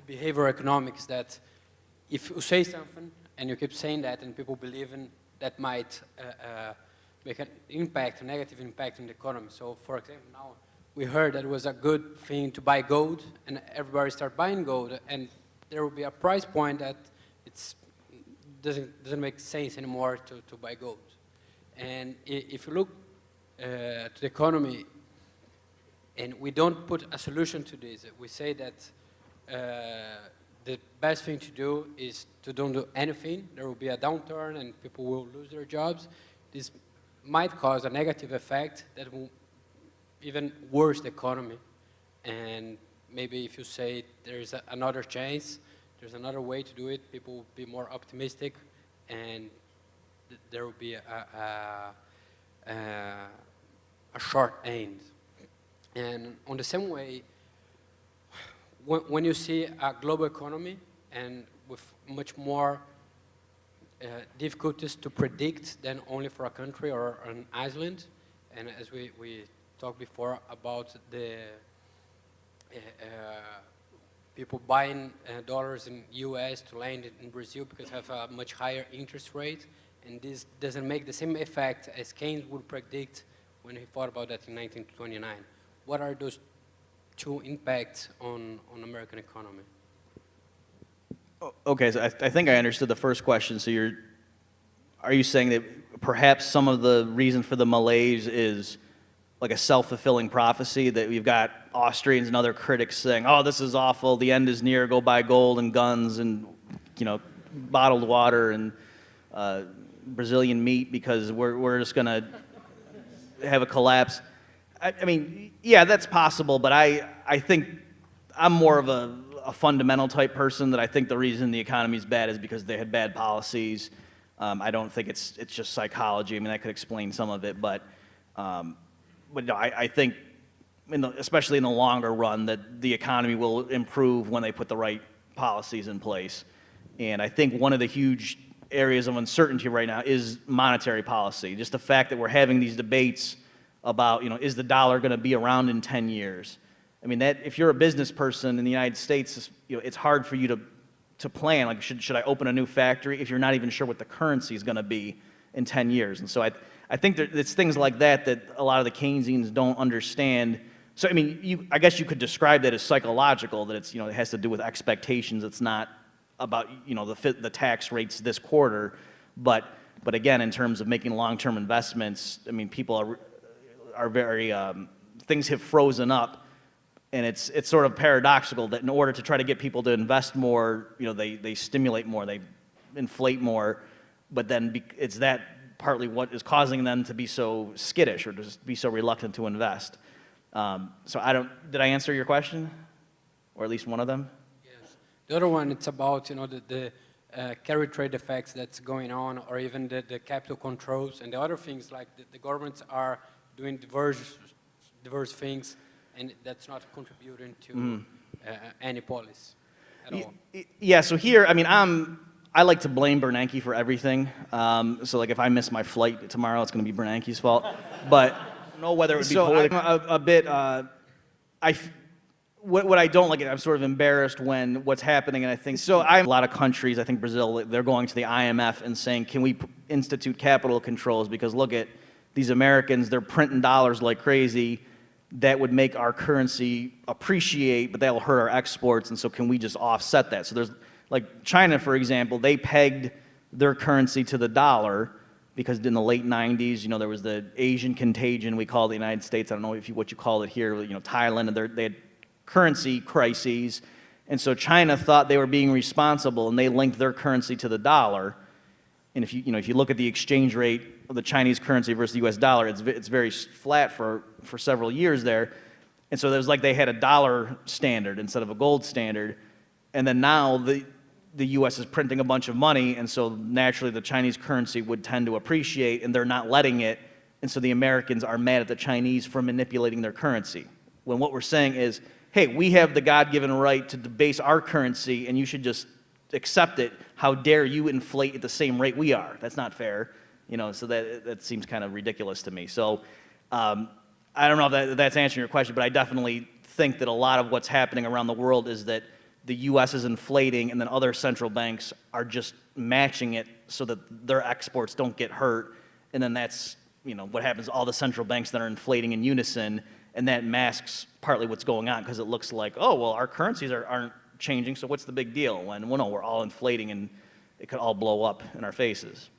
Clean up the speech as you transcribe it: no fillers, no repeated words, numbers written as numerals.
behavioral economics that if you say something and you keep saying that and people believe in that might make an impact, a negative impact on the economy. So for example, now we heard that it was a good thing to buy gold and everybody start buying gold, and there will be a price point that it doesn't make sense anymore to buy gold. And if you look to the economy and we don't put a solution to this, we say that the best thing to do is to don't do anything. There will be a downturn and people will lose their jobs. This might cause a negative effect that will even worse the economy. And maybe if you say there's another chance, there's another way to do it, people will be more optimistic, and there will be a short end. And on the same way, when you see a global economy and with much more difficulties to predict than only for a country or an island, and as we talked before about the people buying dollars in US to lend in Brazil because have a much higher interest rate, and this doesn't make the same effect as Keynes would predict when he thought about that in 1929. What are those two impacts on American economy? Okay, so I think I understood the first question. So are you saying that perhaps some of the reason for the malaise is like a self-fulfilling prophecy, that we've got Austrians and other critics saying, oh, this is awful, the end is near, go buy gold and guns and, you know, bottled water and Brazilian meat because we're just going to have a collapse? I mean, yeah, that's possible, but I think I'm more of a fundamental type person, that I think the reason the economy is bad is because they had bad policies. I don't think it's just psychology. I mean, that could explain some of it, but no, I think, especially in the longer run, that the economy will improve when they put the right policies in place. And I think one of the huge areas of uncertainty right now is monetary policy. Just the fact that we're having these debates about, you know, is the dollar going to be around in 10 years? I mean, that if you're a business person in the United States, you know, it's hard for you to plan. Like, should I open a new factory if you're not even sure what the currency is going to be in 10 years? And so I think it's things like that that a lot of the Keynesians don't understand. So I mean, I guess you could describe that as psychological, that it's, you know, it has to do with expectations. It's not about, you know, the tax rates this quarter, but again, in terms of making long-term investments, I mean, people are very things have frozen up, and it's sort of paradoxical that in order to try to get people to invest more, you know, they stimulate more, they inflate more, but then it's that partly what is causing them to be so skittish or just be so reluctant to invest. So did I answer your question, or at least one of them? Yes. The other one, it's about, you know, the carry trade effects that's going on, or even the capital controls and the other things, like the governments are doing diverse things, and that's not contributing to any policy at all. Yeah, so here, I mean, I like to blame Bernanke for everything. So like if I miss my flight tomorrow, it's going to be Bernanke's fault. But I don't know whether it would be political. I'm a bit, what I don't like, I'm sort of embarrassed when what's happening, and I think, so a lot of countries, I think Brazil, they're going to the IMF and saying, can we institute capital controls, because look at these Americans, they're printing dollars like crazy. That would make our currency appreciate, but that'll hurt our exports, and so can we just offset that? So there's, like China, for example, they pegged their currency to the dollar because in the late 90s, you know, there was the Asian contagion, we call it the United States, I don't know what you call it here, you know, Thailand, and they had currency crises, and so China thought they were being responsible, and they linked their currency to the dollar. And if you look at the exchange rate of the Chinese currency versus the US dollar, it's very flat for several years there. And so there's like they had a dollar standard instead of a gold standard. And then now the US is printing a bunch of money, and so naturally the Chinese currency would tend to appreciate, and they're not letting it. And so the Americans are mad at the Chinese for manipulating their currency. When what we're saying is, hey, we have the God-given right to debase our currency, and you should just accept it. How dare you inflate at the same rate we are? That's not fair, you know. So that seems kind of ridiculous to me. So I don't know if that's answering your question, but I definitely think that a lot of what's happening around the world is that the U.S. is inflating and then other central banks are just matching it so that their exports don't get hurt, and then that's, you know, what happens, all the central banks that are inflating in unison, and that masks partly what's going on, because it looks like, oh, well, our currencies aren't changing, so what's the big deal? When, well, no, we're all inflating and it could all blow up in our faces.